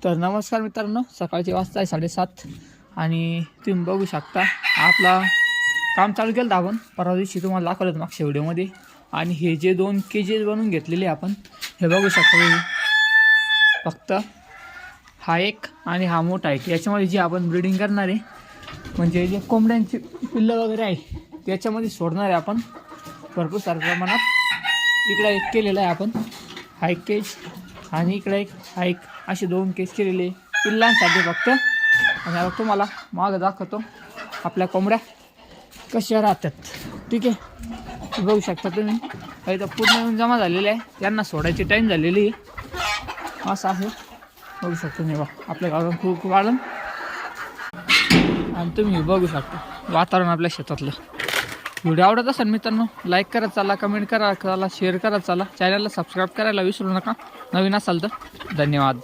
तर नमस्कार मित्रांनो, सकाळचे वाजता आहे 7:30 आणि तुम्ही बघू शकता आपला काम चालू केलं आपण परवा दिवशी तुम्हाला दाखवलं होतं मागच्या व्हिडिओमध्ये. आणि हे जे 2 केजेस बनवून घेतलेले आपण हे बघू शकता. फक्त हा एक आणि हा मोठा आहे. याच्यामध्ये जे आपण ब्रीडिंग करणार आहे म्हणजे जे कोंबड्यांची पिल्लं वगैरे आहे त्याच्यामध्ये सोडणार आहे आपण भरपूर साऱ्या प्रमाणात. इकडे एक केलेला आहे आपण, हा एक केज आणि इकडे एक हा एक, असे 2 केस केलेले पिल्लांसाठी फक्त. आणि आता तुम्हाला मागं दाखवतो आपल्या कोंबड्या कशा राहतात. ठीक आहे, बघू शकता तुम्ही. इथं पूर्ण येऊन जमा झालेले आहे, त्यांना सोडायची टाईम झालेली असं आहे. बघू शकतो नाही बा आपल्या गावाला खूप वाढून. आणि तुम्ही बघू शकता वातावरण आपल्या शेतातलं. व्हिडिओ आवडत असेल मित्रांनो लाईक करत चाला, कमेंट करा, शेअर करत चाला, चॅनलला सबस्क्राईब करायला विसरू नका नवीन असाल तर. धन्यवाद.